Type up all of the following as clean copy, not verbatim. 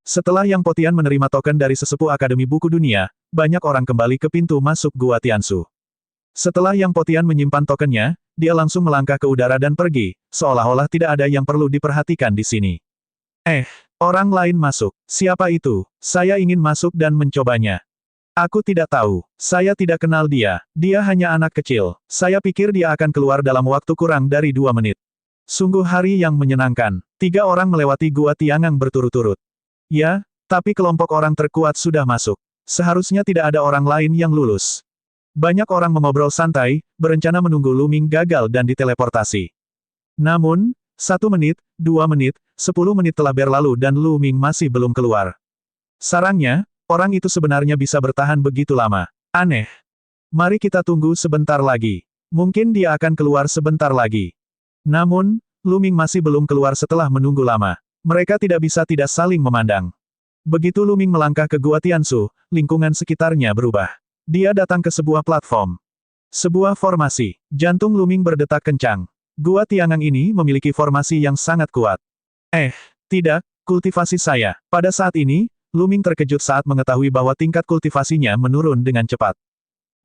Setelah Yang Potian menerima token dari sesepuh Akademi Buku Dunia, banyak orang kembali ke pintu masuk Gua Tiansu. Setelah Yang Potian menyimpan tokennya, dia langsung melangkah ke udara dan pergi, seolah-olah tidak ada yang perlu diperhatikan di sini. Orang lain masuk. Siapa itu? Saya ingin masuk dan mencobanya. Aku tidak tahu. Saya tidak kenal dia. Dia hanya anak kecil. Saya pikir dia akan keluar dalam waktu kurang dari 2 menit. Sungguh hari yang menyenangkan. 3 orang melewati Gua Tiangang berturut-turut. Ya, tapi kelompok orang terkuat sudah masuk. Seharusnya tidak ada orang lain yang lulus. Banyak orang mengobrol santai, berencana menunggu Lu Ming gagal dan diteleportasi. Namun, 1 menit, 2 menit, 10 menit telah berlalu dan Lu Ming masih belum keluar. Sarangnya, orang itu sebenarnya bisa bertahan begitu lama. Aneh. Mari kita tunggu sebentar lagi. Mungkin dia akan keluar sebentar lagi. Namun, Lu Ming masih belum keluar setelah menunggu lama. Mereka tidak bisa tidak saling memandang. Begitu Lu Ming melangkah ke Gua Tiansu, lingkungan sekitarnya berubah. Dia datang ke sebuah platform. Sebuah formasi. Jantung Lu Ming berdetak kencang. Gua Tiangang ini memiliki formasi yang sangat kuat. Tidak, kultivasi saya. Pada saat ini, Lu Ming terkejut saat mengetahui bahwa tingkat kultivasinya menurun dengan cepat.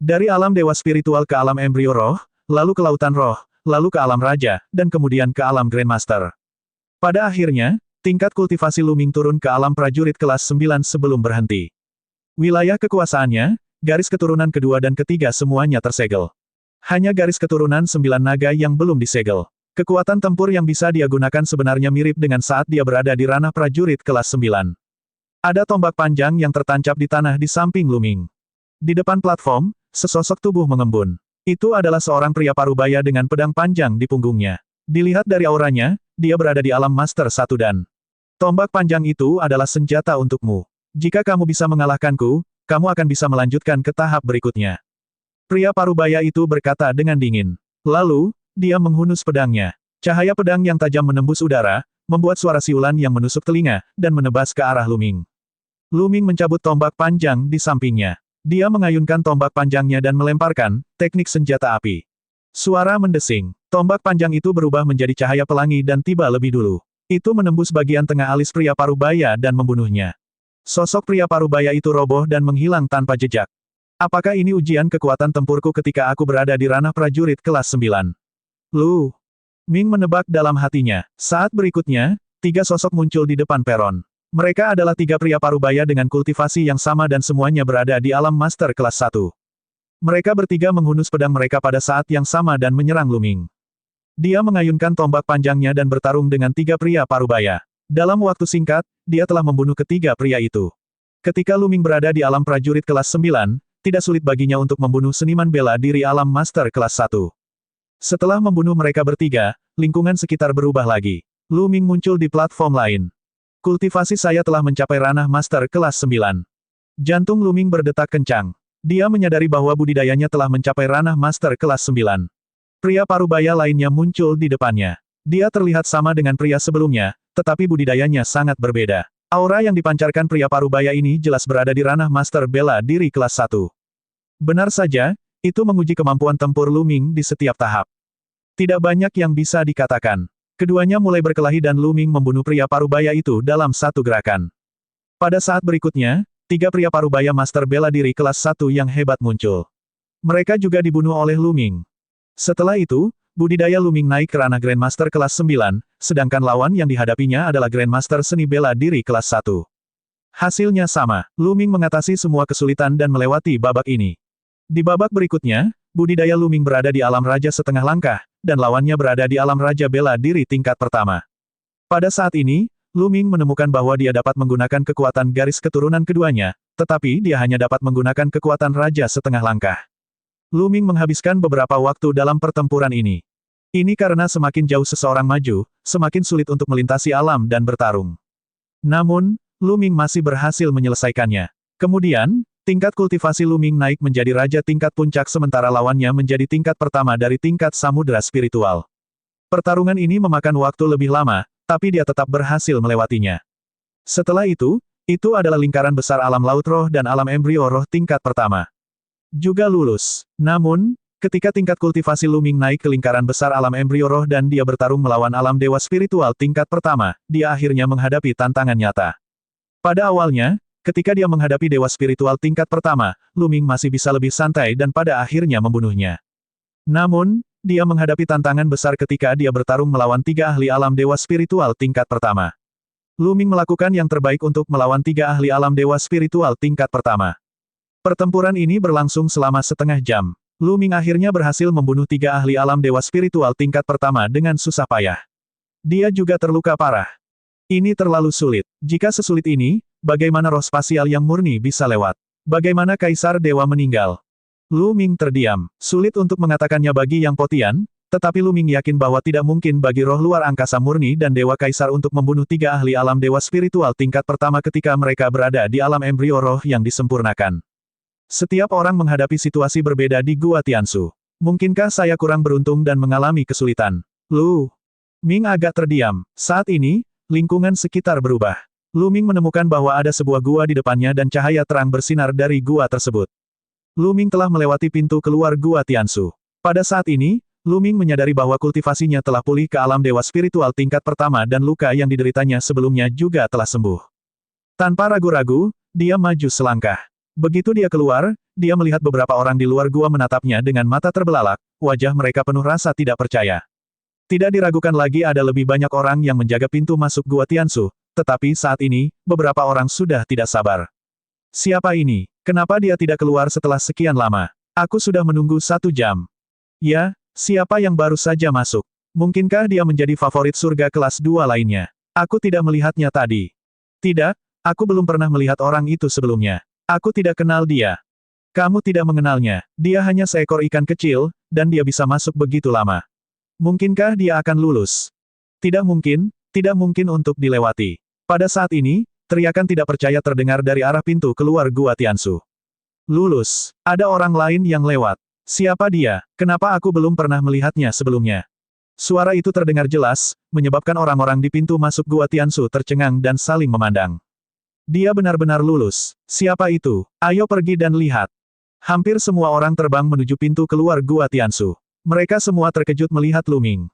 Dari alam dewa spiritual ke alam embrio roh, lalu ke lautan roh, lalu ke alam raja, dan kemudian ke alam Grandmaster. Pada akhirnya, tingkat kultivasi Lu Ming turun ke alam prajurit kelas 9 sebelum berhenti. Wilayah kekuasaannya, garis keturunan kedua dan ketiga semuanya tersegel. Hanya garis keturunan 9 naga yang belum disegel. Kekuatan tempur yang bisa dia gunakan sebenarnya mirip dengan saat dia berada di ranah prajurit kelas 9. Ada tombak panjang yang tertancap di tanah di samping Lu Ming. Di depan platform, sesosok tubuh mengembun. Itu adalah seorang pria parubaya dengan pedang panjang di punggungnya. Dilihat dari auranya, dia berada di alam Master 1 dan tombak panjang itu adalah senjata untukmu. Jika kamu bisa mengalahkanku, kamu akan bisa melanjutkan ke tahap berikutnya. Pria parubaya itu berkata dengan dingin. Lalu, dia menghunus pedangnya. Cahaya pedang yang tajam menembus udara, membuat suara siulan yang menusuk telinga, dan menebas ke arah Lu Ming. Lu Ming mencabut tombak panjang di sampingnya. Dia mengayunkan tombak panjangnya dan melemparkan teknik senjata api. Suara mendesing. Tombak panjang itu berubah menjadi cahaya pelangi dan tiba lebih dulu. Itu menembus bagian tengah alis pria parubaya dan membunuhnya. Sosok pria parubaya itu roboh dan menghilang tanpa jejak. Apakah ini ujian kekuatan tempurku ketika aku berada di ranah prajurit kelas 9? Lu Ming menebak dalam hatinya. Saat berikutnya, 3 sosok muncul di depan peron. Mereka adalah 3 pria parubaya dengan kultivasi yang sama dan semuanya berada di alam master kelas 1. Mereka bertiga menghunus pedang mereka pada saat yang sama dan menyerang Lu Ming. Dia mengayunkan tombak panjangnya dan bertarung dengan 3 pria parubaya. Dalam waktu singkat, dia telah membunuh ketiga pria itu. Ketika Lu Ming berada di alam prajurit kelas 9, tidak sulit baginya untuk membunuh seniman bela diri alam master kelas 1. Setelah membunuh mereka bertiga, lingkungan sekitar berubah lagi. Lu Ming muncul di platform lain. Kultivasi saya telah mencapai ranah master kelas 9. Jantung Lu Ming berdetak kencang. Dia menyadari bahwa budidayanya telah mencapai ranah master kelas 9. Pria parubaya lainnya muncul di depannya. Dia terlihat sama dengan pria sebelumnya, tetapi budidayanya sangat berbeda. Aura yang dipancarkan pria parubaya ini jelas berada di ranah master bela diri kelas 1. Benar saja, itu menguji kemampuan tempur Lu Ming di setiap tahap. Tidak banyak yang bisa dikatakan. Keduanya mulai berkelahi dan Lu Ming membunuh pria parubaya itu dalam satu gerakan. Pada saat berikutnya, 3 pria parubaya master bela diri kelas 1 yang hebat muncul. Mereka juga dibunuh oleh Lu Ming. Setelah itu, budidaya Lu Ming naik ke ranah Grandmaster kelas 9, sedangkan lawan yang dihadapinya adalah Grandmaster seni bela diri kelas 1. Hasilnya sama, Lu Ming mengatasi semua kesulitan dan melewati babak ini. Di babak berikutnya, budidaya Lu Ming berada di alam raja setengah langkah, dan lawannya berada di alam raja bela diri tingkat pertama. Pada saat ini, Lu Ming menemukan bahwa dia dapat menggunakan kekuatan garis keturunan keduanya, tetapi dia hanya dapat menggunakan kekuatan raja setengah langkah. Lu Ming menghabiskan beberapa waktu dalam pertempuran ini. Ini karena semakin jauh seseorang maju, semakin sulit untuk melintasi alam dan bertarung. Namun, Lu Ming masih berhasil menyelesaikannya. Kemudian, tingkat kultivasi Lu Ming naik menjadi raja tingkat puncak sementara lawannya menjadi tingkat pertama dari tingkat samudera spiritual. Pertarungan ini memakan waktu lebih lama, tapi dia tetap berhasil melewatinya. Setelah itu adalah lingkaran besar alam laut roh dan alam embrio roh tingkat pertama. Juga lulus. Namun, ketika tingkat kultivasi Lu Ming naik ke lingkaran besar alam embrio roh dan dia bertarung melawan alam dewa spiritual tingkat pertama, dia akhirnya menghadapi tantangan nyata. Pada awalnya, ketika dia menghadapi dewa spiritual tingkat pertama, Lu Ming masih bisa lebih santai dan pada akhirnya membunuhnya. Namun, dia menghadapi tantangan besar ketika dia bertarung melawan 3 ahli alam dewa spiritual tingkat pertama. Lu Ming melakukan yang terbaik untuk melawan 3 ahli alam dewa spiritual tingkat pertama. Pertempuran ini berlangsung selama setengah jam. Lu Ming akhirnya berhasil membunuh 3 ahli alam dewa spiritual tingkat pertama dengan susah payah. Dia juga terluka parah. Ini terlalu sulit. Jika sesulit ini, bagaimana roh spasial yang murni bisa lewat? Bagaimana Kaisar Dewa meninggal? Lu Ming terdiam. Sulit untuk mengatakannya bagi Yang Potian, tetapi Lu Ming yakin bahwa tidak mungkin bagi roh luar angkasa murni dan Dewa Kaisar untuk membunuh 3 ahli alam dewa spiritual tingkat pertama ketika mereka berada di alam embrio roh yang disempurnakan. Setiap orang menghadapi situasi berbeda di Gua Tiansu. Mungkinkah saya kurang beruntung dan mengalami kesulitan? Lu Ming agak terdiam. Saat ini, lingkungan sekitar berubah. Lu Ming menemukan bahwa ada sebuah gua di depannya dan cahaya terang bersinar dari gua tersebut. Lu Ming telah melewati pintu keluar Gua Tiansu. Pada saat ini, Lu Ming menyadari bahwa kultivasinya telah pulih ke alam dewa spiritual tingkat pertama dan luka yang dideritanya sebelumnya juga telah sembuh. Tanpa ragu-ragu, dia maju selangkah. Begitu dia keluar, dia melihat beberapa orang di luar gua menatapnya dengan mata terbelalak, wajah mereka penuh rasa tidak percaya. Tidak diragukan lagi ada lebih banyak orang yang menjaga pintu masuk Gua Tiansu, tetapi saat ini, beberapa orang sudah tidak sabar. Siapa ini? Kenapa dia tidak keluar setelah sekian lama? Aku sudah menunggu 1 jam. Ya, siapa yang baru saja masuk? Mungkinkah dia menjadi favorit surga kelas 2 lainnya? Aku tidak melihatnya tadi. Tidak, aku belum pernah melihat orang itu sebelumnya. Aku tidak kenal dia. Kamu tidak mengenalnya. Dia hanya seekor ikan kecil, dan dia bisa masuk begitu lama. Mungkinkah dia akan lulus? Tidak mungkin untuk dilewati. Pada saat ini, teriakan tidak percaya terdengar dari arah pintu keluar Gua Tiansu. Lulus. Ada orang lain yang lewat. Siapa dia? Kenapa aku belum pernah melihatnya sebelumnya? Suara itu terdengar jelas, menyebabkan orang-orang di pintu masuk Gua Tiansu tercengang dan saling memandang. Dia benar-benar lulus. Siapa itu? Ayo pergi dan lihat. Hampir semua orang terbang menuju pintu keluar Gua Tiansu. Mereka semua terkejut melihat Lu Ming.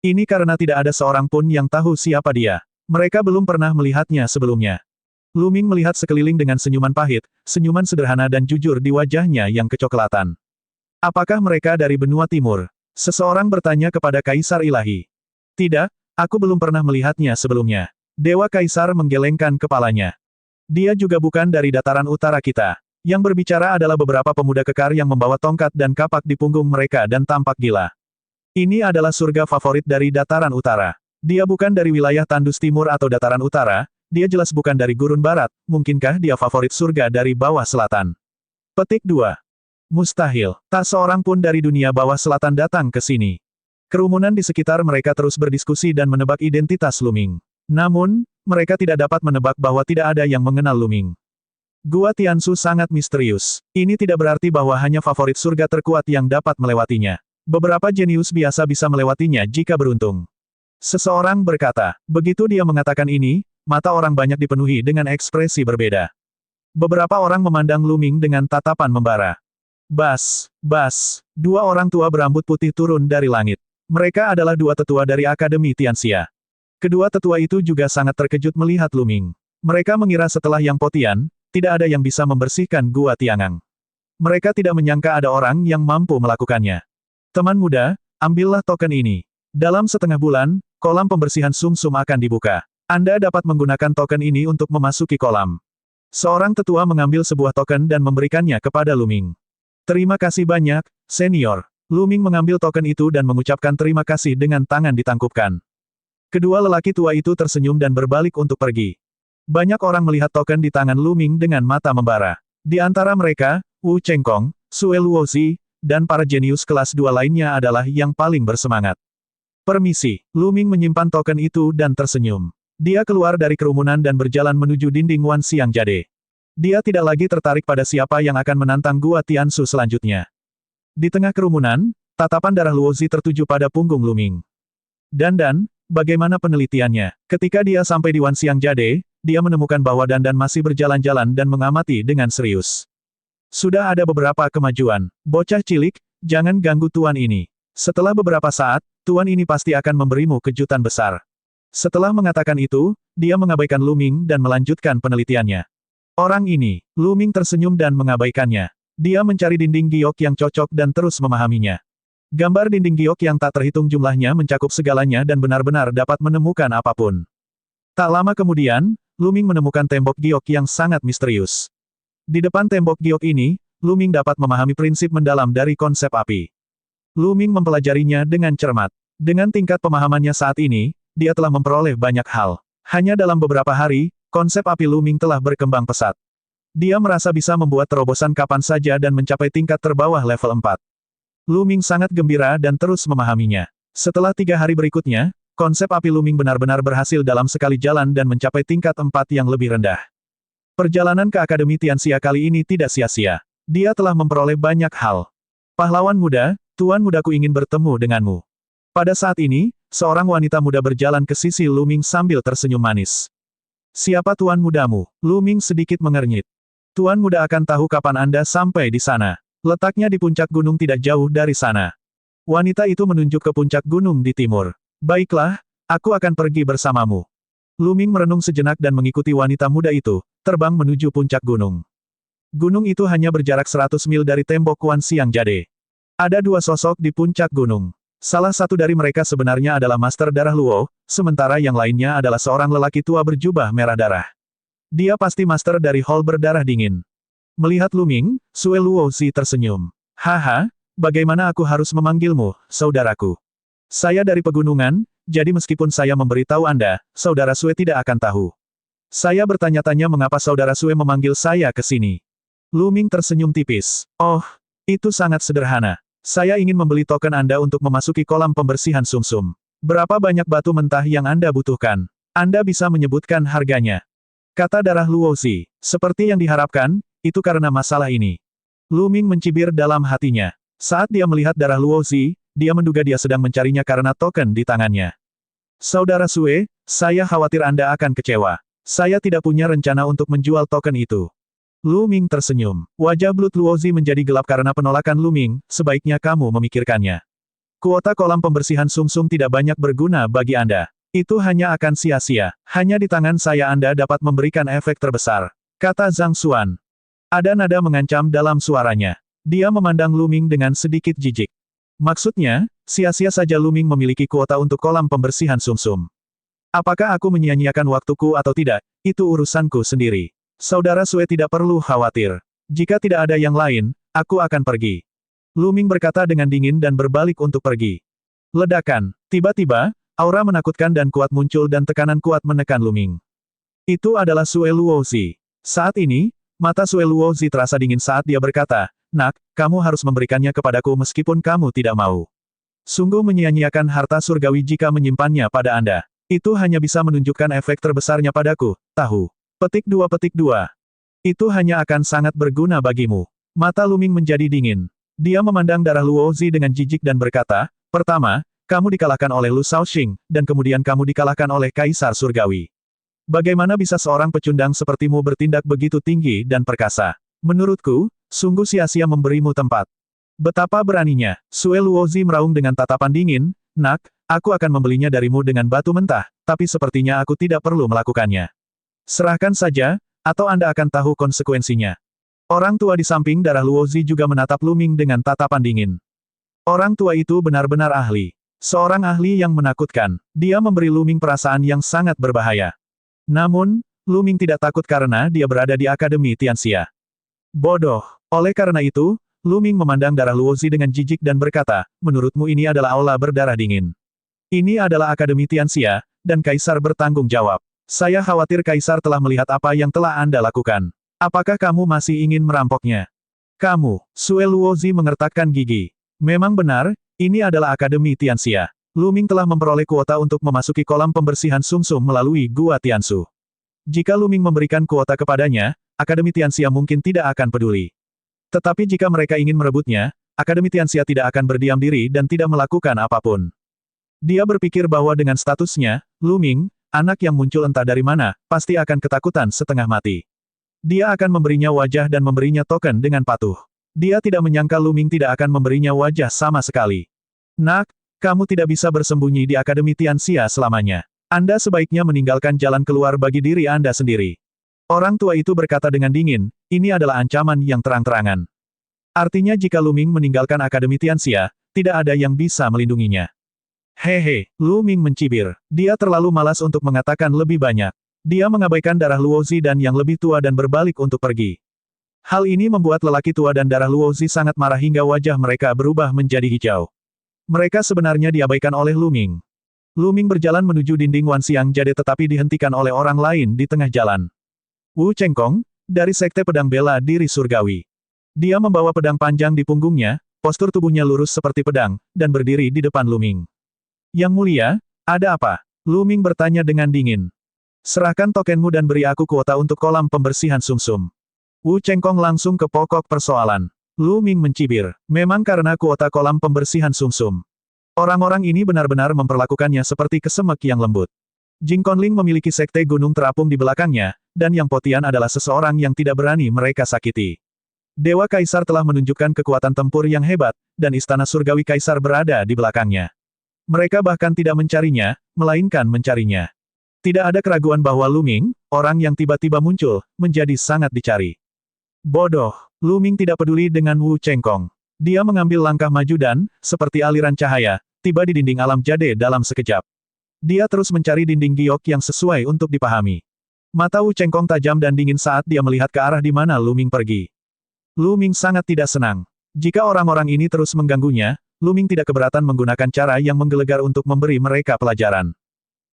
Ini karena tidak ada seorang pun yang tahu siapa dia. Mereka belum pernah melihatnya sebelumnya. Lu Ming melihat sekeliling dengan senyuman pahit, senyuman sederhana dan jujur di wajahnya yang kecoklatan. Apakah mereka dari benua timur? Seseorang bertanya kepada Kaisar Ilahi. Tidak, aku belum pernah melihatnya sebelumnya. Dewa Kaisar menggelengkan kepalanya. Dia juga bukan dari dataran utara kita. Yang berbicara adalah beberapa pemuda kekar yang membawa tongkat dan kapak di punggung mereka dan tampak gila. Ini adalah surga favorit dari dataran utara. Dia bukan dari wilayah tandus timur atau dataran utara, dia jelas bukan dari gurun barat, mungkinkah dia favorit surga dari bawah selatan? Petik 2. Mustahil, tak seorang pun dari dunia bawah selatan datang ke sini. Kerumunan di sekitar mereka terus berdiskusi dan menebak identitas Lu Ming. Namun, mereka tidak dapat menebak bahwa tidak ada yang mengenal Lu Ming. Gua Tiansu sangat misterius. Ini tidak berarti bahwa hanya favorit surga terkuat yang dapat melewatinya. Beberapa jenius biasa bisa melewatinya jika beruntung. Seseorang berkata, begitu dia mengatakan ini, mata orang banyak dipenuhi dengan ekspresi berbeda. Beberapa orang memandang Lu Ming dengan tatapan membara. Bas, dua orang tua berambut putih turun dari langit. Mereka adalah dua tetua dari Akademi Tianxia. Kedua tetua itu juga sangat terkejut melihat Lu Ming. Mereka mengira setelah Yang Potian, tidak ada yang bisa membersihkan Gua Tiangang. Mereka tidak menyangka ada orang yang mampu melakukannya. Teman muda, ambillah token ini. Dalam setengah bulan, kolam pembersihan sumsum akan dibuka. Anda dapat menggunakan token ini untuk memasuki kolam. Seorang tetua mengambil sebuah token dan memberikannya kepada Lu Ming. Terima kasih banyak, senior. Lu Ming mengambil token itu dan mengucapkan terima kasih dengan tangan ditangkupkan. Kedua lelaki tua itu tersenyum dan berbalik untuk pergi. Banyak orang melihat token di tangan Lu Ming dengan mata membara. Di antara mereka, Wu Chengkong, Sue Luozi, dan para jenius kelas 2 lainnya adalah yang paling bersemangat. Permisi, Lu Ming menyimpan token itu dan tersenyum. Dia keluar dari kerumunan dan berjalan menuju dinding Wan Xiang Jade. Dia tidak lagi tertarik pada siapa yang akan menantang Gua Tiansu selanjutnya. Di tengah kerumunan, tatapan darah Luozi tertuju pada punggung Lu Ming. Dan, bagaimana penelitiannya? Ketika dia sampai di Wan Xiang Jade, dia menemukan bahwa Dandan masih berjalan-jalan dan mengamati dengan serius. Sudah ada beberapa kemajuan. Bocah cilik, jangan ganggu tuan ini. Setelah beberapa saat, tuan ini pasti akan memberimu kejutan besar. Setelah mengatakan itu, dia mengabaikan Lu Ming dan melanjutkan penelitiannya. Orang ini, Lu Ming tersenyum dan mengabaikannya. Dia mencari dinding giok yang cocok dan terus memahaminya. Gambar dinding giok yang tak terhitung jumlahnya mencakup segalanya dan benar-benar dapat menemukan apapun. Tak lama kemudian, Lu Ming menemukan tembok giok yang sangat misterius. Di depan tembok giok ini, Lu Ming dapat memahami prinsip mendalam dari konsep api. Lu Ming mempelajarinya dengan cermat. Dengan tingkat pemahamannya saat ini, dia telah memperoleh banyak hal. Hanya dalam beberapa hari, konsep api Lu Ming telah berkembang pesat. Dia merasa bisa membuat terobosan kapan saja dan mencapai tingkat terbawah level 4. Lu Ming sangat gembira dan terus memahaminya. Setelah 3 hari berikutnya, konsep api Lu Ming benar-benar berhasil dalam sekali jalan dan mencapai tingkat 4 yang lebih rendah. Perjalanan ke Akademi Tianxia kali ini tidak sia-sia. Dia telah memperoleh banyak hal. Pahlawan muda, Tuan mudaku ingin bertemu denganmu. Pada saat ini, seorang wanita muda berjalan ke sisi Lu Ming sambil tersenyum manis. Siapa tuan mudamu? Lu Ming sedikit mengernyit. Tuan muda akan tahu kapan Anda sampai di sana. Letaknya di puncak gunung tidak jauh dari sana. Wanita itu menunjuk ke puncak gunung di timur. Baiklah, aku akan pergi bersamamu. Lu Ming merenung sejenak dan mengikuti wanita muda itu, terbang menuju puncak gunung. Gunung itu hanya berjarak 100 mil dari tembok Wan Xiang Jade. Ada 2 sosok di puncak gunung. Salah satu dari mereka sebenarnya adalah Master Darah Luo, sementara yang lainnya adalah seorang lelaki tua berjubah merah darah. Dia pasti master dari hall berdarah dingin. Melihat Lu Ming, Sue Luozi tersenyum. Haha, bagaimana aku harus memanggilmu, saudaraku? Saya dari pegunungan, jadi meskipun saya memberitahu Anda, saudara Sue tidak akan tahu. Saya bertanya-tanya mengapa saudara Sue memanggil saya ke sini. Lu Ming tersenyum tipis. Oh, itu sangat sederhana. Saya ingin membeli token Anda untuk memasuki kolam pembersihan sumsum. Berapa banyak batu mentah yang Anda butuhkan? Anda bisa menyebutkan harganya. Kata darah Luozi, seperti yang diharapkan, itu karena masalah ini. Lu Ming mencibir dalam hatinya. Saat dia melihat darah Luozi, dia menduga dia sedang mencarinya karena token di tangannya. Saudara Sue, saya khawatir Anda akan kecewa. Saya tidak punya rencana untuk menjual token itu. Lu Ming tersenyum. Wajah Blood Luozi menjadi gelap karena penolakan Lu Ming, sebaiknya kamu memikirkannya. Kuota kolam pembersihan sumsum tidak banyak berguna bagi Anda. Itu hanya akan sia-sia. Hanya di tangan saya Anda dapat memberikan efek terbesar. Kata Zhang Xuan. Ada nada mengancam dalam suaranya. Dia memandang Lu Ming dengan sedikit jijik. Maksudnya, sia-sia saja Lu Ming memiliki kuota untuk kolam pembersihan sumsum. Apakah aku menyia-nyiakan waktuku atau tidak, itu urusanku sendiri. Saudara Sue tidak perlu khawatir. Jika tidak ada yang lain, aku akan pergi. Lu Ming berkata dengan dingin dan berbalik untuk pergi. Ledakan. Tiba-tiba, aura menakutkan dan kuat muncul dan tekanan kuat menekan Lu Ming. Itu adalah Sue Luozi. Saat ini, mata Sue Luozi terasa dingin saat dia berkata, Nak, kamu harus memberikannya kepadaku meskipun kamu tidak mau. Sungguh menyia-nyiakan harta surgawi jika menyimpannya pada Anda. Itu hanya bisa menunjukkan efek terbesarnya padaku, tahu. Petik 2. Itu hanya akan sangat berguna bagimu. Mata Lu Ming menjadi dingin. Dia memandang darah Luozi dengan jijik dan berkata, pertama, kamu dikalahkan oleh Lu Shaoxing, dan kemudian kamu dikalahkan oleh Kaisar Surgawi. Bagaimana bisa seorang pecundang sepertimu bertindak begitu tinggi dan perkasa? Menurutku, sungguh sia-sia memberimu tempat. Betapa beraninya, Sue Luozi meraung dengan tatapan dingin, Nak, aku akan membelinya darimu dengan batu mentah, tapi sepertinya aku tidak perlu melakukannya. Serahkan saja, atau Anda akan tahu konsekuensinya. Orang tua di samping darah Luozi juga menatap Lu Ming dengan tatapan dingin. Orang tua itu benar-benar ahli. Seorang ahli yang menakutkan. Dia memberi Lu Ming perasaan yang sangat berbahaya. Namun, Lu Ming tidak takut karena dia berada di Akademi Tianxia. Bodoh. Oleh karena itu, Lu Ming memandang darah Luozi dengan jijik dan berkata, menurutmu ini adalah aula berdarah dingin. Ini adalah Akademi Tianxia, dan Kaisar bertanggung jawab. Saya khawatir Kaisar telah melihat apa yang telah Anda lakukan. Apakah kamu masih ingin merampoknya? Kamu, Sue Luozi mengertakkan gigi. Memang benar, ini adalah Akademi Tianxia. Lu Ming telah memperoleh kuota untuk memasuki kolam pembersihan sumsum melalui Gua Tiansu. Jika Lu Ming memberikan kuota kepadanya, Akademi Tianxia mungkin tidak akan peduli. Tetapi jika mereka ingin merebutnya, Akademi Tianxia tidak akan berdiam diri dan tidak melakukan apapun. Dia berpikir bahwa dengan statusnya, Lu Ming, anak yang muncul entah dari mana, pasti akan ketakutan setengah mati. Dia akan memberinya wajah dan memberinya token dengan patuh. Dia tidak menyangka Lu Ming tidak akan memberinya wajah sama sekali. Nak, kamu tidak bisa bersembunyi di Akademi Tianxia selamanya. Anda sebaiknya meninggalkan jalan keluar bagi diri Anda sendiri. Orang tua itu berkata dengan dingin, ini adalah ancaman yang terang-terangan. Artinya jika Lu Ming meninggalkan Akademi Tianxia, tidak ada yang bisa melindunginya. Hehe, Lu Ming mencibir. Dia terlalu malas untuk mengatakan lebih banyak. Dia mengabaikan darah Luozi dan yang lebih tua dan berbalik untuk pergi. Hal ini membuat lelaki tua dan darah Luozi sangat marah hingga wajah mereka berubah menjadi hijau. Mereka sebenarnya diabaikan oleh Lu Ming. Lu Ming berjalan menuju dinding Wanxiang Jade tetapi dihentikan oleh orang lain di tengah jalan. Wu Chengkong, dari Sekte Pedang Bela Diri Surgawi. Dia membawa pedang panjang di punggungnya, postur tubuhnya lurus seperti pedang, dan berdiri di depan Lu Ming. Yang mulia, ada apa? Lu Ming bertanya dengan dingin. Serahkan tokenmu dan beri aku kuota untuk kolam pembersihan sumsum. Wu Chengkong langsung ke pokok persoalan. Lu Ming mencibir, memang karena kuota kolam pembersihan sumsum. Orang-orang ini benar-benar memperlakukannya seperti kesemek yang lembut. Jing Conling memiliki sekte gunung terapung di belakangnya, dan Yang Potian adalah seseorang yang tidak berani mereka sakiti. Dewa Kaisar telah menunjukkan kekuatan tempur yang hebat, dan Istana Surgawi Kaisar berada di belakangnya. Mereka bahkan tidak mencarinya, melainkan mencarinya. Tidak ada keraguan bahwa Lu Ming, orang yang tiba-tiba muncul, menjadi sangat dicari. Bodoh, Lu Ming tidak peduli dengan Wu Chengkong. Dia mengambil langkah maju dan, seperti aliran cahaya, tiba di dinding alam jade dalam sekejap. Dia terus mencari dinding giok yang sesuai untuk dipahami. Mata Wu Chengkong tajam dan dingin saat dia melihat ke arah di mana Lu Ming pergi. Lu Ming sangat tidak senang. Jika orang-orang ini terus mengganggunya, Lu Ming tidak keberatan menggunakan cara yang menggelegar untuk memberi mereka pelajaran.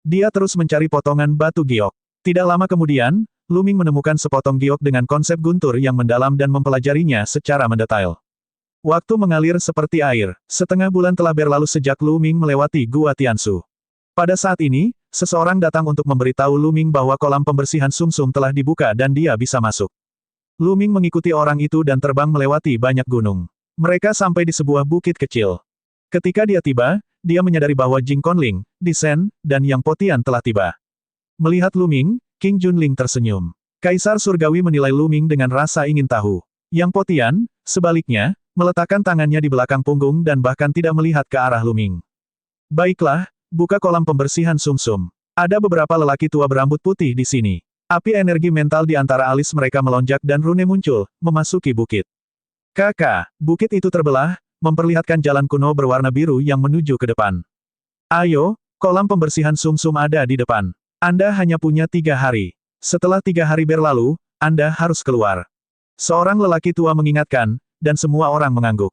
Dia terus mencari potongan batu giok. Tidak lama kemudian, Lu Ming menemukan sepotong giok dengan konsep guntur yang mendalam dan mempelajarinya secara mendetail. Waktu mengalir seperti air. Setengah bulan telah berlalu sejak Lu Ming melewati Gua Tiansu. Pada saat ini, seseorang datang untuk memberitahu Lu Ming bahwa kolam pembersihan sumsum telah dibuka dan dia bisa masuk. Lu Ming mengikuti orang itu dan terbang melewati banyak gunung. Mereka sampai di sebuah bukit kecil. Ketika dia tiba, dia menyadari bahwa Jing Conling, Di Shen, dan Yang Potian telah tiba. Melihat Lu Ming, King Junling tersenyum. Kaisar Surgawi menilai Lu Ming dengan rasa ingin tahu. Yang Potian, sebaliknya, meletakkan tangannya di belakang punggung dan bahkan tidak melihat ke arah Lu Ming. Baiklah, buka kolam pembersihan sumsum. Ada beberapa lelaki tua berambut putih di sini. Api energi mental di antara alis mereka melonjak dan rune muncul, memasuki bukit. Kakak, bukit itu terbelah, memperlihatkan jalan kuno berwarna biru yang menuju ke depan. Ayo, kolam pembersihan sumsum ada di depan. Anda hanya punya 3 hari. Setelah 3 hari berlalu, Anda harus keluar. Seorang lelaki tua mengingatkan, dan semua orang mengangguk.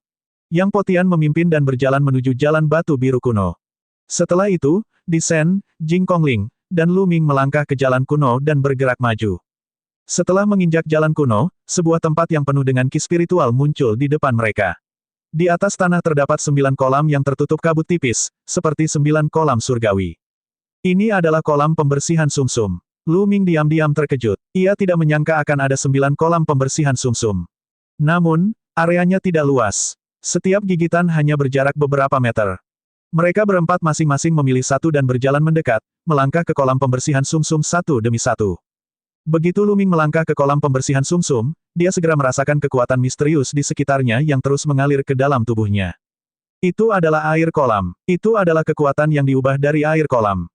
Yang Potian memimpin dan berjalan menuju jalan batu biru kuno. Setelah itu, Di Shen, Jing Conling, dan Lu Ming melangkah ke jalan kuno dan bergerak maju. Setelah menginjak jalan kuno, sebuah tempat yang penuh dengan ki spiritual muncul di depan mereka. Di atas tanah terdapat 9 kolam yang tertutup kabut tipis, seperti 9 kolam surgawi. Ini adalah kolam pembersihan sumsum. Lu Ming diam-diam terkejut. Ia tidak menyangka akan ada 9 kolam pembersihan sumsum. Namun, areanya tidak luas. Setiap gigitan hanya berjarak beberapa meter. Mereka berempat masing-masing memilih satu dan berjalan mendekat, melangkah ke kolam pembersihan sumsum satu demi satu. Begitu Lu Ming melangkah ke kolam pembersihan sumsum, dia segera merasakan kekuatan misterius di sekitarnya yang terus mengalir ke dalam tubuhnya. Itu adalah air kolam. Itu adalah kekuatan yang diubah dari air kolam.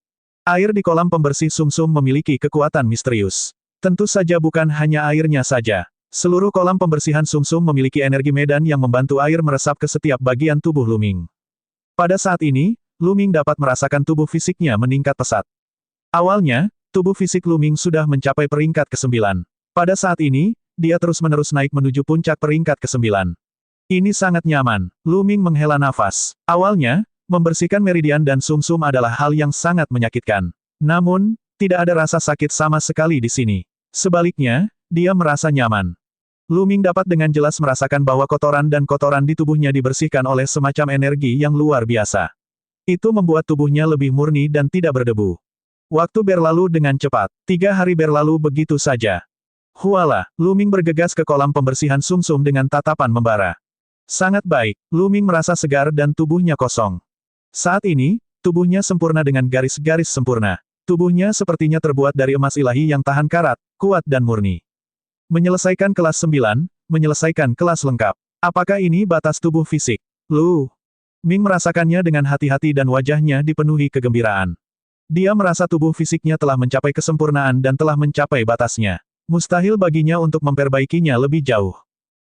Air di kolam pembersih sumsum memiliki kekuatan misterius. Tentu saja bukan hanya airnya saja. Seluruh kolam pembersihan sumsum memiliki energi medan yang membantu air meresap ke setiap bagian tubuh Lu Ming. Pada saat ini, Lu Ming dapat merasakan tubuh fisiknya meningkat pesat. Awalnya, tubuh fisik Lu Ming sudah mencapai peringkat ke-9. Pada saat ini, dia terus-menerus naik menuju puncak peringkat ke-9. Ini sangat nyaman. Lu Ming menghela nafas. Awalnya, membersihkan meridian dan sumsum adalah hal yang sangat menyakitkan. Namun, tidak ada rasa sakit sama sekali di sini. Sebaliknya, dia merasa nyaman. Lu Ming dapat dengan jelas merasakan bahwa kotoran dan kotoran di tubuhnya dibersihkan oleh semacam energi yang luar biasa. Itu membuat tubuhnya lebih murni dan tidak berdebu. Waktu berlalu dengan cepat. 3 hari berlalu begitu saja. Huala, Lu Ming bergegas ke kolam pembersihan sumsum dengan tatapan membara. Sangat baik, Lu Ming merasa segar dan tubuhnya kosong. Saat ini, tubuhnya sempurna dengan garis-garis sempurna. Tubuhnya sepertinya terbuat dari emas ilahi yang tahan karat, kuat dan murni. Menyelesaikan kelas 9, menyelesaikan kelas lengkap. Apakah ini batas tubuh fisik? Lu Ming merasakannya dengan hati-hati dan wajahnya dipenuhi kegembiraan. Dia merasa tubuh fisiknya telah mencapai kesempurnaan dan telah mencapai batasnya. Mustahil baginya untuk memperbaikinya lebih jauh.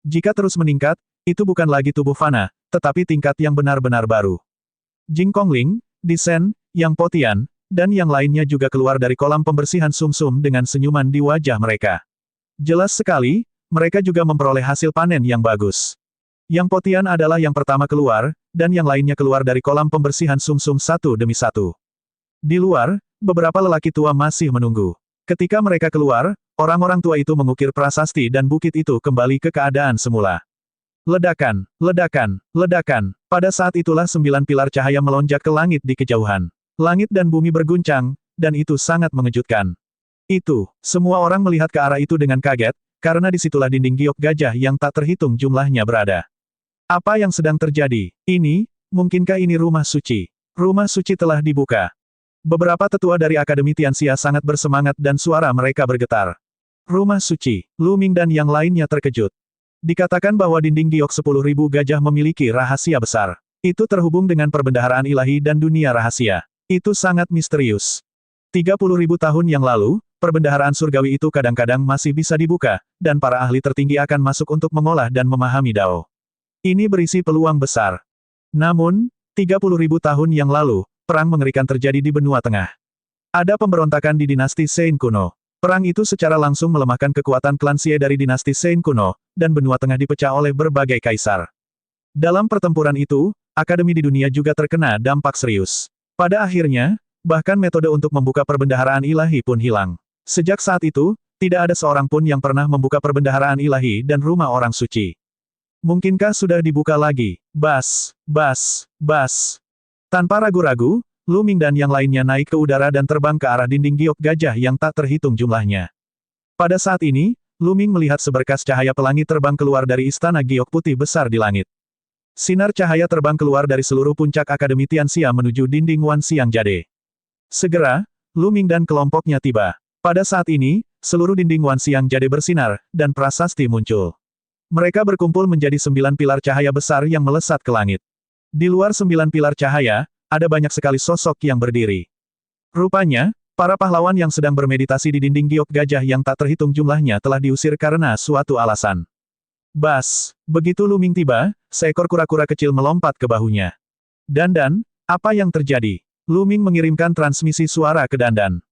Jika terus meningkat, itu bukan lagi tubuh fana, tetapi tingkat yang benar-benar baru. Jing Kongling, Disen, Yang Potian, dan yang lainnya juga keluar dari kolam pembersihan sumsum dengan senyuman di wajah mereka. Jelas sekali, mereka juga memperoleh hasil panen yang bagus. Yang Potian adalah yang pertama keluar, dan yang lainnya keluar dari kolam pembersihan sumsum satu demi satu. Di luar, beberapa lelaki tua masih menunggu. Ketika mereka keluar, orang-orang tua itu mengukir prasasti dan bukit itu kembali ke keadaan semula. Ledakan, ledakan, ledakan. Pada saat itulah 9 pilar cahaya melonjak ke langit di kejauhan. Langit dan bumi berguncang, dan itu sangat mengejutkan. Semua orang melihat ke arah itu dengan kaget, karena disitulah dinding giok gajah yang tak terhitung jumlahnya berada. Apa yang sedang terjadi? Mungkinkah ini rumah suci? Rumah suci telah dibuka. Beberapa tetua dari Akademi Tianxia sangat bersemangat dan suara mereka bergetar. Rumah suci, Lu Ming dan yang lainnya terkejut. Dikatakan bahwa dinding giok 10.000 gajah memiliki rahasia besar. Itu terhubung dengan perbendaharaan ilahi dan dunia rahasia. Itu sangat misterius. 30.000 tahun yang lalu, perbendaharaan surgawi itu kadang-kadang masih bisa dibuka, dan para ahli tertinggi akan masuk untuk mengolah dan memahami Dao. Ini berisi peluang besar. Namun, 30.000 tahun yang lalu, perang mengerikan terjadi di benua tengah. Ada pemberontakan di dinasti Sein kuno. Perang itu secara langsung melemahkan kekuatan klan Xie dari dinasti Sein kuno, dan benua tengah dipecah oleh berbagai kaisar. Dalam pertempuran itu, akademi di dunia juga terkena dampak serius. Pada akhirnya, bahkan metode untuk membuka perbendaharaan ilahi pun hilang. Sejak saat itu, tidak ada seorang pun yang pernah membuka perbendaharaan ilahi dan rumah orang suci. Mungkinkah sudah dibuka lagi? Bas, bas, bas. Tanpa ragu-ragu, Lu Ming dan yang lainnya naik ke udara dan terbang ke arah dinding giok gajah yang tak terhitung jumlahnya. Pada saat ini, Lu Ming melihat seberkas cahaya pelangi terbang keluar dari istana giok putih besar di langit. Sinar cahaya terbang keluar dari seluruh puncak Akademi Tianxia menuju dinding Wan Xiang Jade. Segera, Lu Ming dan kelompoknya tiba. Pada saat ini, seluruh dinding Wan Xiang Jade bersinar, dan prasasti muncul. Mereka berkumpul menjadi 9 pilar cahaya besar yang melesat ke langit. Di luar 9 pilar cahaya, ada banyak sekali sosok yang berdiri. Rupanya, para pahlawan yang sedang bermeditasi di dinding giok gajah yang tak terhitung jumlahnya telah diusir karena suatu alasan. Bas, begitu Lu Ming tiba, seekor kura-kura kecil melompat ke bahunya. Dandan, apa yang terjadi? Lu Ming mengirimkan transmisi suara ke Dandan.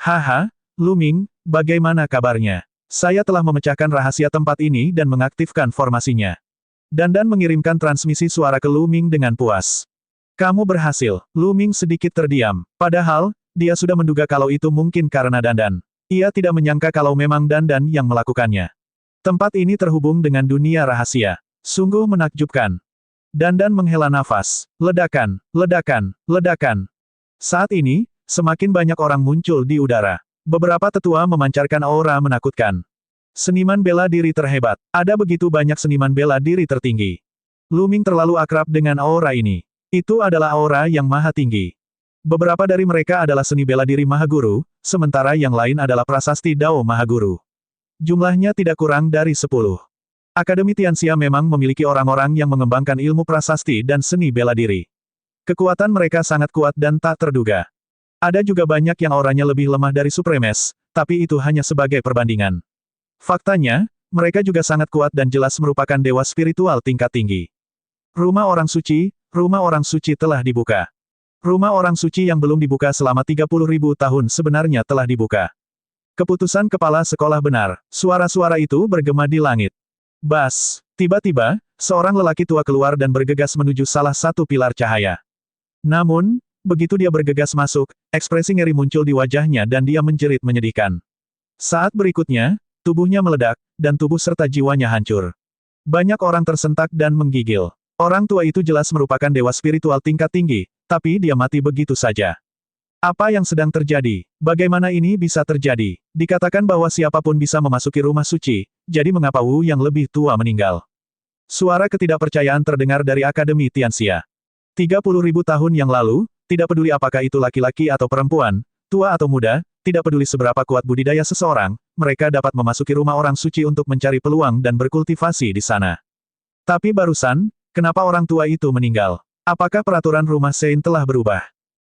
Haha, Lu Ming, bagaimana kabarnya? Saya telah memecahkan rahasia tempat ini dan mengaktifkan formasinya. Dandan mengirimkan transmisi suara ke Lu Ming dengan puas. Kamu berhasil. Lu Ming sedikit terdiam. Padahal, dia sudah menduga kalau itu mungkin karena Dandan. Ia tidak menyangka kalau memang Dandan yang melakukannya. Tempat ini terhubung dengan dunia rahasia. Sungguh menakjubkan. Dandan menghela nafas. Ledakan, ledakan, ledakan. Saat ini, semakin banyak orang muncul di udara. Beberapa tetua memancarkan aura menakutkan. Seniman bela diri terhebat. Ada begitu banyak seniman bela diri tertinggi. Lu Ming terlalu akrab dengan aura ini. Itu adalah aura yang maha tinggi. Beberapa dari mereka adalah seni bela diri Mahaguru, sementara yang lain adalah prasasti Dao Mahaguru. Jumlahnya tidak kurang dari 10. Akademi Tianxia memang memiliki orang-orang yang mengembangkan ilmu prasasti dan seni bela diri. Kekuatan mereka sangat kuat dan tak terduga. Ada juga banyak yang auranya lebih lemah dari Supremes, tapi itu hanya sebagai perbandingan. Faktanya, mereka juga sangat kuat dan jelas merupakan dewa spiritual tingkat tinggi. Rumah orang suci telah dibuka. Rumah orang suci yang belum dibuka selama 30.000 tahun sebenarnya telah dibuka. Keputusan kepala sekolah benar. Suara-suara itu bergema di langit. Bas, tiba-tiba, seorang lelaki tua keluar dan bergegas menuju salah satu pilar cahaya. Namun, begitu dia bergegas masuk, ekspresi ngeri muncul di wajahnya dan dia menjerit menyedihkan. Saat berikutnya, tubuhnya meledak, dan tubuh serta jiwanya hancur. Banyak orang tersentak dan menggigil. Orang tua itu jelas merupakan dewa spiritual tingkat tinggi, tapi dia mati begitu saja. Apa yang sedang terjadi? Bagaimana ini bisa terjadi? Dikatakan bahwa siapapun bisa memasuki rumah suci, jadi mengapa Wu yang lebih tua meninggal? Suara ketidakpercayaan terdengar dari Akademi Tianxia. 30.000 tahun yang lalu, tidak peduli apakah itu laki-laki atau perempuan, tua atau muda, tidak peduli seberapa kuat budidaya seseorang, mereka dapat memasuki rumah orang suci untuk mencari peluang dan berkultivasi di sana. Tapi barusan, kenapa orang tua itu meninggal? Apakah peraturan rumah Sein telah berubah?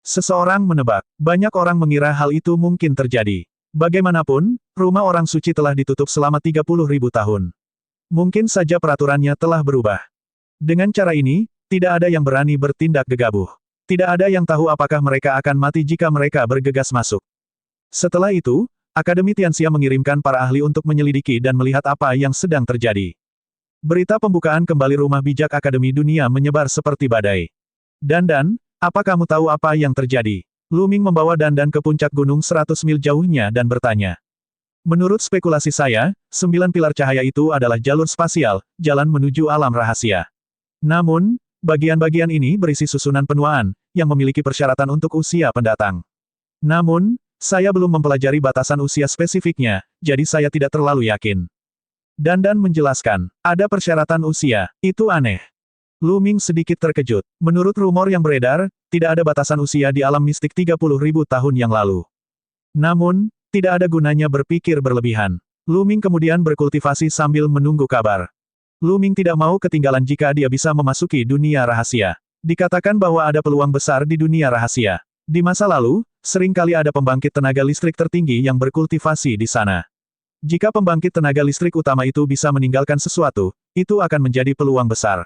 Seseorang menebak. Banyak orang mengira hal itu mungkin terjadi. Bagaimanapun, rumah orang suci telah ditutup selama 30.000 tahun. Mungkin saja peraturannya telah berubah. Dengan cara ini, tidak ada yang berani bertindak gegabah. Tidak ada yang tahu apakah mereka akan mati jika mereka bergegas masuk. Setelah itu, Akademi Tianxia mengirimkan para ahli untuk menyelidiki dan melihat apa yang sedang terjadi. Berita pembukaan kembali rumah bijak Akademi Dunia menyebar seperti badai. Dandan, apa kamu tahu apa yang terjadi? Lu Ming membawa Dandan ke puncak gunung 100 mil jauhnya dan bertanya. Menurut spekulasi saya, 9 pilar cahaya itu adalah jalur spasial, jalan menuju alam rahasia. Namun, bagian-bagian ini berisi susunan penuaan, yang memiliki persyaratan untuk usia pendatang. Namun, saya belum mempelajari batasan usia spesifiknya, jadi saya tidak terlalu yakin. Dandan menjelaskan, ada persyaratan usia, itu aneh. Lu Ming sedikit terkejut. Menurut rumor yang beredar, tidak ada batasan usia di alam mistik 30.000 tahun yang lalu. Namun, tidak ada gunanya berpikir berlebihan. Lu Ming kemudian berkultivasi sambil menunggu kabar. Lu Ming tidak mau ketinggalan jika dia bisa memasuki dunia rahasia. Dikatakan bahwa ada peluang besar di dunia rahasia. Di masa lalu, seringkali ada pembangkit tenaga listrik tertinggi yang berkultivasi di sana. Jika pembangkit tenaga listrik utama itu bisa meninggalkan sesuatu, itu akan menjadi peluang besar.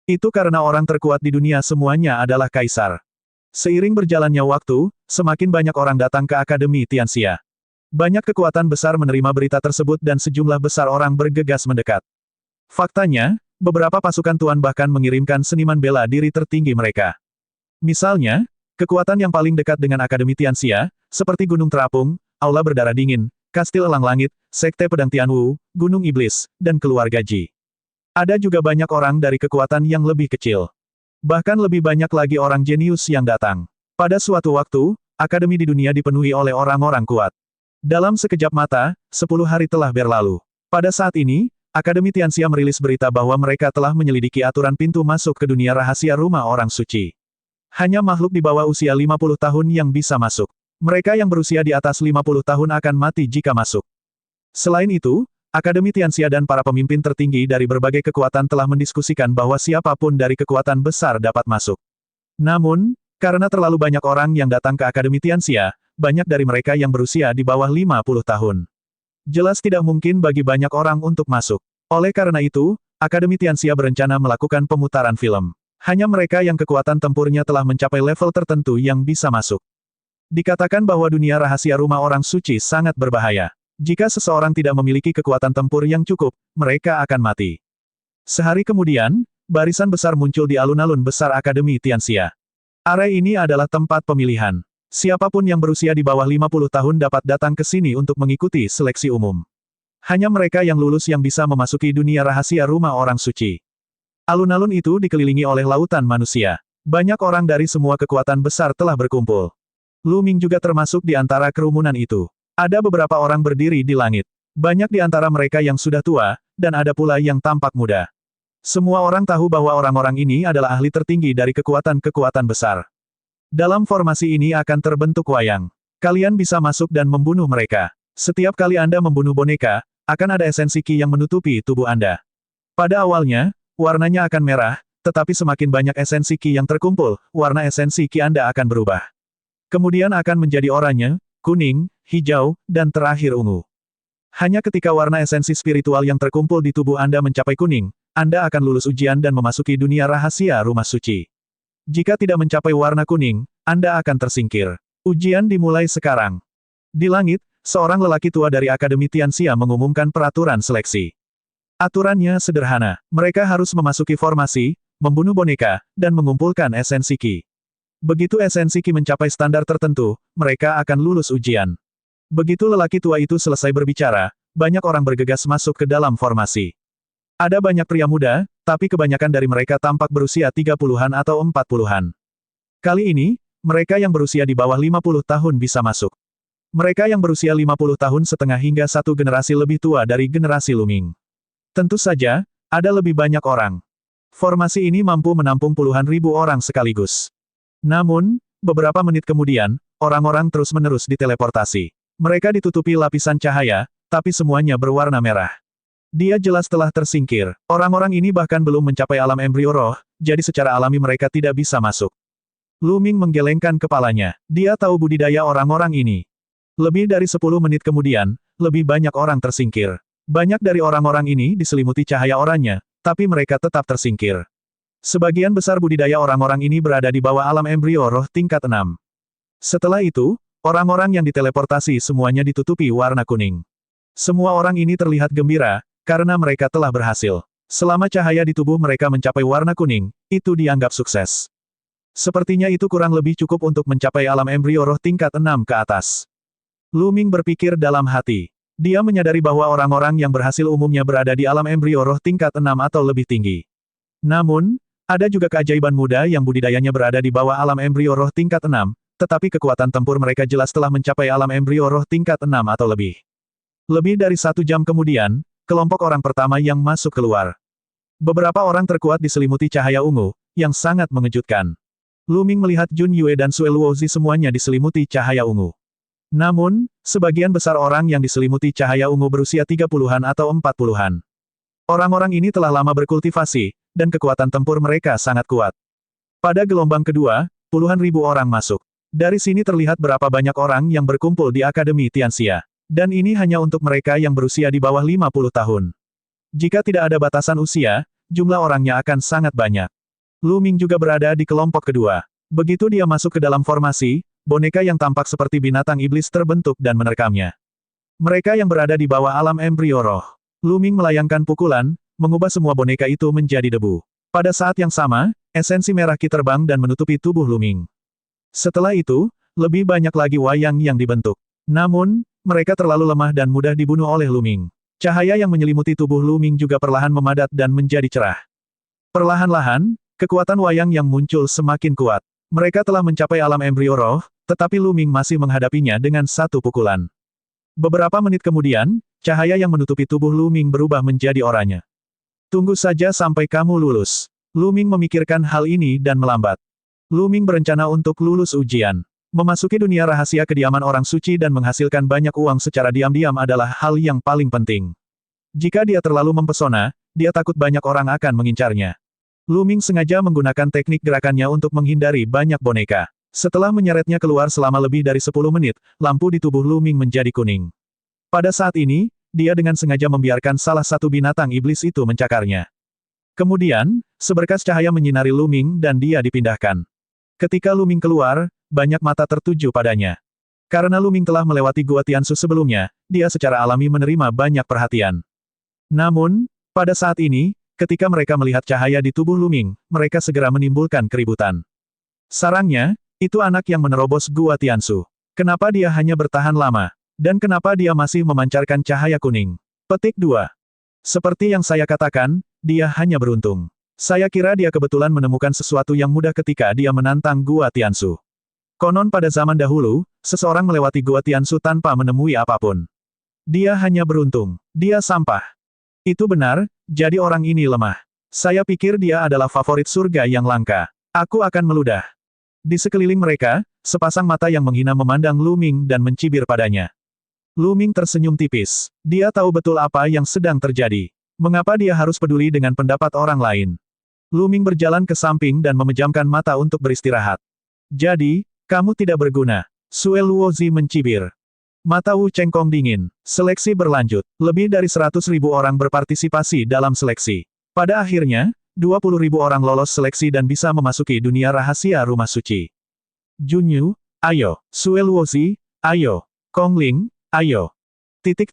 Itu karena orang terkuat di dunia semuanya adalah kaisar. Seiring berjalannya waktu, semakin banyak orang datang ke Akademi Tianxia. Banyak kekuatan besar menerima berita tersebut dan sejumlah besar orang bergegas mendekat. Faktanya, beberapa pasukan tuan bahkan mengirimkan seniman bela diri tertinggi mereka. Misalnya, kekuatan yang paling dekat dengan Akademi Tianxia, seperti Gunung Terapung, Aula Berdarah Dingin, Kastil Elang Langit, Sekte Pedang Tianwu, Gunung Iblis, dan Keluarga Ji. Ada juga banyak orang dari kekuatan yang lebih kecil. Bahkan lebih banyak lagi orang jenius yang datang. Pada suatu waktu, Akademi di dunia dipenuhi oleh orang-orang kuat. Dalam sekejap mata, 10 hari telah berlalu. Pada saat ini, Akademi Tianxia merilis berita bahwa mereka telah menyelidiki aturan pintu masuk ke dunia rahasia rumah orang suci. Hanya makhluk di bawah usia 50 tahun yang bisa masuk. Mereka yang berusia di atas 50 tahun akan mati jika masuk. Selain itu, Akademi Tianxia dan para pemimpin tertinggi dari berbagai kekuatan telah mendiskusikan bahwa siapapun dari kekuatan besar dapat masuk. Namun, karena terlalu banyak orang yang datang ke Akademi Tianxia, banyak dari mereka yang berusia di bawah 50 tahun. Jelas tidak mungkin bagi banyak orang untuk masuk. Oleh karena itu, Akademi Tianxia berencana melakukan pemutaran film. Hanya mereka yang kekuatan tempurnya telah mencapai level tertentu yang bisa masuk. Dikatakan bahwa dunia rahasia rumah orang suci sangat berbahaya. Jika seseorang tidak memiliki kekuatan tempur yang cukup, mereka akan mati. Sehari kemudian, barisan besar muncul di alun-alun besar Akademi Tianxia. Area ini adalah tempat pemilihan. Siapapun yang berusia di bawah 50 tahun dapat datang ke sini untuk mengikuti seleksi umum. Hanya mereka yang lulus yang bisa memasuki dunia rahasia rumah orang suci. Alun-alun itu dikelilingi oleh lautan manusia. Banyak orang dari semua kekuatan besar telah berkumpul. Lu Ming juga termasuk di antara kerumunan itu. Ada beberapa orang berdiri di langit. Banyak di antara mereka yang sudah tua, dan ada pula yang tampak muda. Semua orang tahu bahwa orang-orang ini adalah ahli tertinggi dari kekuatan-kekuatan besar. Dalam formasi ini akan terbentuk wayang. Kalian bisa masuk dan membunuh mereka. Setiap kali Anda membunuh boneka, akan ada esensi Qi yang menutupi tubuh Anda. Pada awalnya, warnanya akan merah, tetapi semakin banyak esensi Qi yang terkumpul, warna esensi Qi Anda akan berubah. Kemudian akan menjadi oranye, kuning, hijau, dan terakhir ungu. Hanya ketika warna esensi spiritual yang terkumpul di tubuh Anda mencapai kuning, Anda akan lulus ujian dan memasuki dunia rahasia rumah suci. Jika tidak mencapai warna kuning, Anda akan tersingkir. Ujian dimulai sekarang. Di langit, seorang lelaki tua dari Akademi Tianxia mengumumkan peraturan seleksi. Aturannya sederhana. Mereka harus memasuki formasi, membunuh boneka, dan mengumpulkan esensi Qi. Begitu esensi Qi mencapai standar tertentu, mereka akan lulus ujian. Begitu lelaki tua itu selesai berbicara, banyak orang bergegas masuk ke dalam formasi. Ada banyak pria muda, tapi kebanyakan dari mereka tampak berusia 30-an atau 40-an. Kali ini, mereka yang berusia di bawah 50 tahun bisa masuk. Mereka yang berusia 50 tahun setengah hingga satu generasi lebih tua dari generasi Lu Ming. Tentu saja, ada lebih banyak orang. Formasi ini mampu menampung puluhan ribu orang sekaligus. Namun, beberapa menit kemudian, orang-orang terus-menerus diteleportasi. Mereka ditutupi lapisan cahaya, tapi semuanya berwarna merah. Dia jelas telah tersingkir. Orang-orang ini bahkan belum mencapai alam embrio roh, jadi secara alami mereka tidak bisa masuk. Lu Ming menggelengkan kepalanya. Dia tahu budidaya orang-orang ini. Lebih dari 10 menit kemudian, lebih banyak orang tersingkir. Banyak dari orang-orang ini diselimuti cahaya oranye, tapi mereka tetap tersingkir. Sebagian besar budidaya orang-orang ini berada di bawah alam embrio roh tingkat 6. Setelah itu, orang-orang yang diteleportasi semuanya ditutupi warna kuning. Semua orang ini terlihat gembira, karena mereka telah berhasil. Selama cahaya di tubuh mereka mencapai warna kuning, itu dianggap sukses. Sepertinya itu kurang lebih cukup untuk mencapai alam embrio roh tingkat 6 ke atas. Lu Ming berpikir dalam hati. Dia menyadari bahwa orang-orang yang berhasil umumnya berada di alam embrio roh tingkat 6 atau lebih tinggi. Namun, ada juga keajaiban muda yang budidayanya berada di bawah alam embrio roh tingkat 6, tetapi kekuatan tempur mereka jelas telah mencapai alam embrio roh tingkat 6 atau lebih. Lebih dari 1 jam kemudian, kelompok orang pertama yang masuk keluar. Beberapa orang terkuat diselimuti cahaya ungu, yang sangat mengejutkan. Lu Ming melihat Jun Yue dan Sue Luozi semuanya diselimuti cahaya ungu. Namun, sebagian besar orang yang diselimuti cahaya ungu berusia 30-an atau 40-an. Orang-orang ini telah lama berkultivasi, dan kekuatan tempur mereka sangat kuat. Pada gelombang kedua, puluhan ribu orang masuk. Dari sini terlihat berapa banyak orang yang berkumpul di Akademi Tianxia. Dan ini hanya untuk mereka yang berusia di bawah 50 tahun. Jika tidak ada batasan usia, jumlah orangnya akan sangat banyak. Lu Ming juga berada di kelompok kedua. Begitu dia masuk ke dalam formasi, boneka yang tampak seperti binatang iblis terbentuk dan menerkamnya. Mereka yang berada di bawah alam embrio roh. Lu Ming melayangkan pukulan, mengubah semua boneka itu menjadi debu. Pada saat yang sama, esensi merah Qi terbang dan menutupi tubuh Lu Ming. Setelah itu, lebih banyak lagi wayang yang dibentuk. Namun, mereka terlalu lemah dan mudah dibunuh oleh Lu Ming. Cahaya yang menyelimuti tubuh Lu Ming juga perlahan memadat dan menjadi cerah. Perlahan-lahan, kekuatan wayang yang muncul semakin kuat. Mereka telah mencapai alam embrio roh, tetapi Lu Ming masih menghadapinya dengan satu pukulan. Beberapa menit kemudian, cahaya yang menutupi tubuh Lu Ming berubah menjadi oranye. Tunggu saja sampai kamu lulus. Lu Ming memikirkan hal ini dan melambat. Lu Ming berencana untuk lulus ujian. Memasuki dunia rahasia kediaman orang suci dan menghasilkan banyak uang secara diam-diam adalah hal yang paling penting. Jika dia terlalu mempesona, dia takut banyak orang akan mengincarnya. Lu Ming sengaja menggunakan teknik gerakannya untuk menghindari banyak boneka. Setelah menyeretnya keluar selama lebih dari 10 menit, lampu di tubuh Lu Ming menjadi kuning. Pada saat ini, dia dengan sengaja membiarkan salah satu binatang iblis itu mencakarnya. Kemudian, seberkas cahaya menyinari Lu Ming dan dia dipindahkan. Ketika Lu Ming keluar, banyak mata tertuju padanya. Karena Lu Ming telah melewati Gua Tiansu sebelumnya, dia secara alami menerima banyak perhatian. Namun, pada saat ini, ketika mereka melihat cahaya di tubuh Lu Ming, mereka segera menimbulkan keributan. Sarangnya, itu anak yang menerobos Gua Tiansu. Kenapa dia hanya bertahan lama? Dan kenapa dia masih memancarkan cahaya kuning? Petik 2. Seperti yang saya katakan, dia hanya beruntung. Saya kira dia kebetulan menemukan sesuatu yang mudah ketika dia menantang Gua Tiansu. Konon pada zaman dahulu, seseorang melewati Gua Tiansu tanpa menemui apapun. Dia hanya beruntung. Dia sampah. Itu benar, jadi orang ini lemah. Saya pikir dia adalah favorit surga yang langka. Aku akan meludah. Di sekeliling mereka, sepasang mata yang menghina memandang Lu Ming dan mencibir padanya. Lu Ming tersenyum tipis. Dia tahu betul apa yang sedang terjadi. Mengapa dia harus peduli dengan pendapat orang lain? Lu Ming berjalan ke samping dan memejamkan mata untuk beristirahat. Jadi, kamu tidak berguna. Sue Luozi mencibir. Mata Wu Chengkong dingin. Seleksi berlanjut. Lebih dari 100.000 orang berpartisipasi dalam seleksi. Pada akhirnya, 20.000 orang lolos seleksi dan bisa memasuki dunia rahasia rumah suci. Junyu, ayo. Sue Luozi, ayo. Kong Ling, ayo. Titik.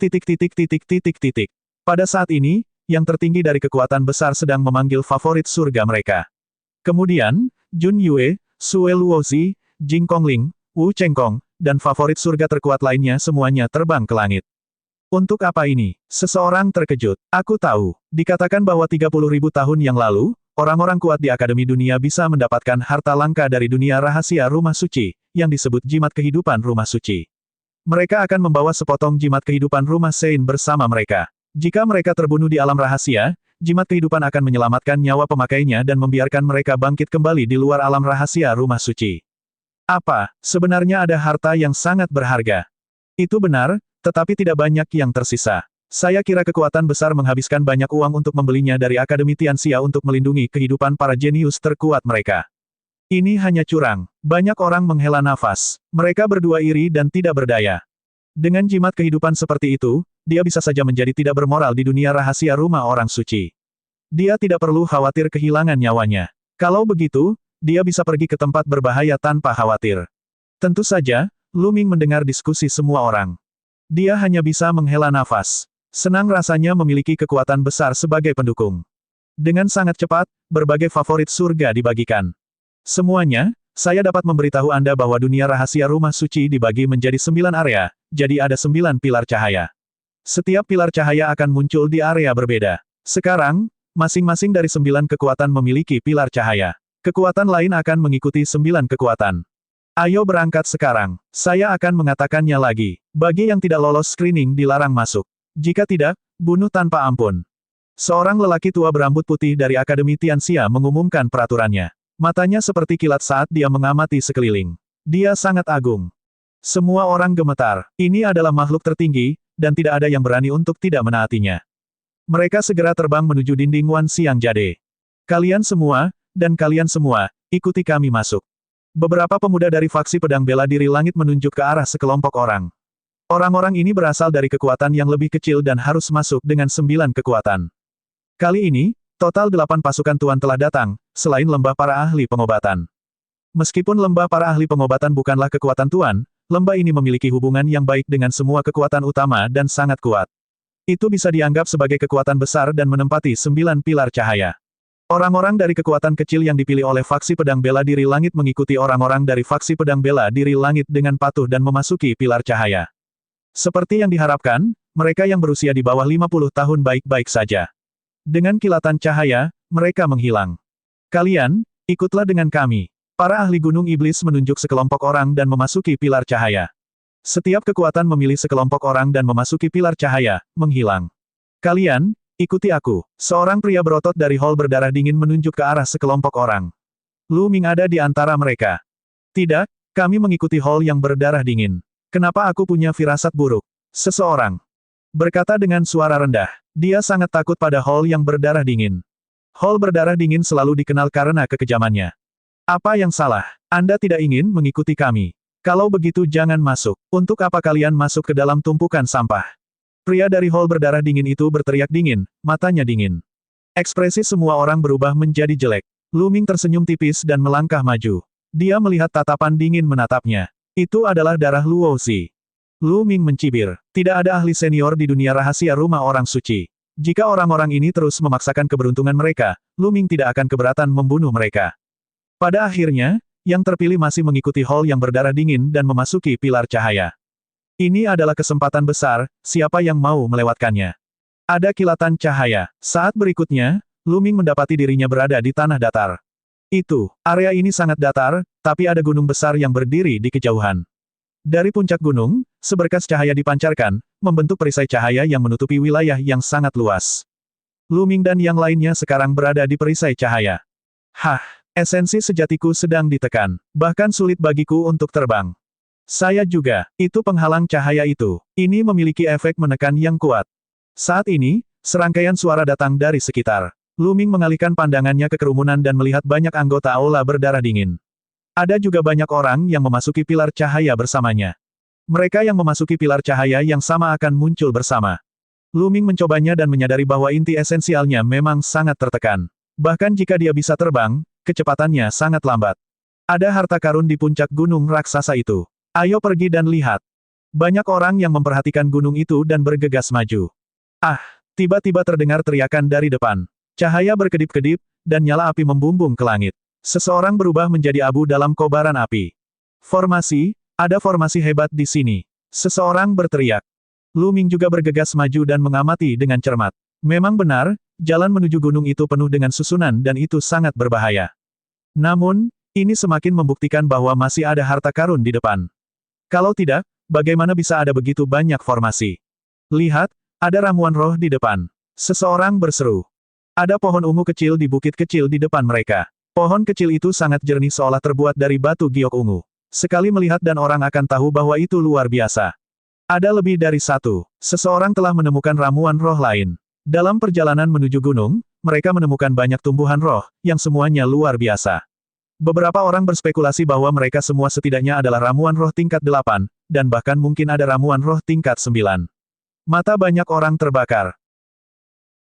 Pada saat ini, yang tertinggi dari kekuatan besar sedang memanggil favorit surga mereka. Kemudian, Jun Yue, Sue Luozi, Jing Kongling, Wu Chengkong, dan favorit surga terkuat lainnya semuanya terbang ke langit. Untuk apa ini? Seseorang terkejut. Aku tahu. Dikatakan bahwa 30.000 tahun yang lalu, orang-orang kuat di Akademi Dunia bisa mendapatkan harta langka dari dunia rahasia rumah suci, yang disebut jimat kehidupan rumah suci. Mereka akan membawa sepotong jimat kehidupan rumah Sein bersama mereka. Jika mereka terbunuh di alam rahasia, jimat kehidupan akan menyelamatkan nyawa pemakainya dan membiarkan mereka bangkit kembali di luar alam rahasia rumah suci. Apa, sebenarnya ada harta yang sangat berharga? Itu benar, tetapi tidak banyak yang tersisa. Saya kira kekuatan besar menghabiskan banyak uang untuk membelinya dari Akademi Tianxia untuk melindungi kehidupan para jenius terkuat mereka. Ini hanya curang. Banyak orang menghela nafas. Mereka berdua iri dan tidak berdaya. Dengan jimat kehidupan seperti itu, dia bisa saja menjadi tidak bermoral di dunia rahasia rumah orang suci. Dia tidak perlu khawatir kehilangan nyawanya. Kalau begitu, dia bisa pergi ke tempat berbahaya tanpa khawatir. Tentu saja, Lu Ming mendengar diskusi semua orang. Dia hanya bisa menghela nafas. Senang rasanya memiliki kekuatan besar sebagai pendukung. Dengan sangat cepat, berbagai favorit surga dibagikan. Semuanya, saya dapat memberitahu Anda bahwa dunia rahasia rumah suci dibagi menjadi 9 area, jadi ada 9 pilar cahaya. Setiap pilar cahaya akan muncul di area berbeda. Sekarang, masing-masing dari 9 kekuatan memiliki pilar cahaya. Kekuatan lain akan mengikuti 9 kekuatan. Ayo berangkat sekarang. Saya akan mengatakannya lagi. Bagi yang tidak lolos screening dilarang masuk. Jika tidak, bunuh tanpa ampun. Seorang lelaki tua berambut putih dari Akademi Tianxia mengumumkan peraturannya. Matanya seperti kilat saat dia mengamati sekeliling. Dia sangat agung. Semua orang gemetar. Ini adalah makhluk tertinggi, dan tidak ada yang berani untuk tidak menaatinya. Mereka segera terbang menuju dinding Wan Xiang Jade. Kalian semua, dan kalian semua, ikuti kami masuk. Beberapa pemuda dari faksi pedang bela diri langit menunjuk ke arah sekelompok orang. Orang-orang ini berasal dari kekuatan yang lebih kecil dan harus masuk dengan 9 kekuatan. Kali ini, total 8 pasukan tuan telah datang, selain lembah para ahli pengobatan. Meskipun lembah para ahli pengobatan bukanlah kekuatan tuan, lembah ini memiliki hubungan yang baik dengan semua kekuatan utama dan sangat kuat. Itu bisa dianggap sebagai kekuatan besar dan menempati 9 pilar cahaya. Orang-orang dari kekuatan kecil yang dipilih oleh faksi pedang bela diri langit mengikuti orang-orang dari faksi pedang bela diri langit dengan patuh dan memasuki pilar cahaya. Seperti yang diharapkan, mereka yang berusia di bawah 50 tahun baik-baik saja. Dengan kilatan cahaya, mereka menghilang. Kalian, ikutlah dengan kami. Para ahli gunung iblis menunjuk sekelompok orang dan memasuki pilar cahaya. Setiap kekuatan memilih sekelompok orang dan memasuki pilar cahaya, menghilang. Kalian, ikuti aku. Seorang pria berotot dari hall berdarah dingin menunjuk ke arah sekelompok orang. Lu Ming ada di antara mereka. Tidak, kami mengikuti hall yang berdarah dingin. Kenapa aku punya firasat buruk? Seseorang berkata dengan suara rendah. Dia sangat takut pada hall yang berdarah dingin. Hall berdarah dingin selalu dikenal karena kekejamannya. Apa yang salah? Anda tidak ingin mengikuti kami. Kalau begitu jangan masuk. Untuk apa kalian masuk ke dalam tumpukan sampah? Pria dari hall berdarah dingin itu berteriak dingin, matanya dingin. Ekspresi semua orang berubah menjadi jelek. Lu Ming tersenyum tipis dan melangkah maju. Dia melihat tatapan dingin menatapnya. Itu adalah darah Luo Xi. Lu Ming mencibir. Tidak ada ahli senior di dunia rahasia rumah orang suci. Jika orang-orang ini terus memaksakan keberuntungan mereka, Lu Ming tidak akan keberatan membunuh mereka. Pada akhirnya, yang terpilih masih mengikuti hall yang berdarah dingin dan memasuki pilar cahaya. Ini adalah kesempatan besar, siapa yang mau melewatkannya? Ada kilatan cahaya. Saat berikutnya, Lu Ming mendapati dirinya berada di tanah datar. Area ini sangat datar, tapi ada gunung besar yang berdiri di kejauhan. Dari puncak gunung, seberkas cahaya dipancarkan, membentuk perisai cahaya yang menutupi wilayah yang sangat luas. Lu Ming dan yang lainnya sekarang berada di perisai cahaya. Hah, esensi sejatiku sedang ditekan. Bahkan sulit bagiku untuk terbang. Saya juga, itu penghalang cahaya itu. Ini memiliki efek menekan yang kuat. Saat ini, serangkaian suara datang dari sekitar. Lu Ming mengalihkan pandangannya ke kerumunan dan melihat banyak anggota aula berdarah dingin. Ada juga banyak orang yang memasuki pilar cahaya bersamanya. Mereka yang memasuki pilar cahaya yang sama akan muncul bersama. Lu Ming mencobanya dan menyadari bahwa inti esensialnya memang sangat tertekan. Bahkan jika dia bisa terbang, kecepatannya sangat lambat. Ada harta karun di puncak gunung raksasa itu. Ayo pergi dan lihat. Banyak orang yang memperhatikan gunung itu dan bergegas maju. Ah, tiba-tiba terdengar teriakan dari depan. Cahaya berkedip-kedip, dan nyala api membumbung ke langit. Seseorang berubah menjadi abu dalam kobaran api. Formasi, ada formasi hebat di sini. Seseorang berteriak. Lu Ming juga bergegas maju dan mengamati dengan cermat. Memang benar, jalan menuju gunung itu penuh dengan susunan dan itu sangat berbahaya. Namun, ini semakin membuktikan bahwa masih ada harta karun di depan. Kalau tidak, bagaimana bisa ada begitu banyak formasi? Lihat, ada ramuan roh di depan. Seseorang berseru. Ada pohon ungu kecil di bukit kecil di depan mereka. Pohon kecil itu sangat jernih seolah terbuat dari batu giok ungu. Sekali melihat dan orang akan tahu bahwa itu luar biasa. Ada lebih dari satu. Seseorang telah menemukan ramuan roh lain. Dalam perjalanan menuju gunung, mereka menemukan banyak tumbuhan roh, yang semuanya luar biasa. Beberapa orang berspekulasi bahwa mereka semua setidaknya adalah ramuan roh tingkat 8, dan bahkan mungkin ada ramuan roh tingkat 9. Mata banyak orang terbakar.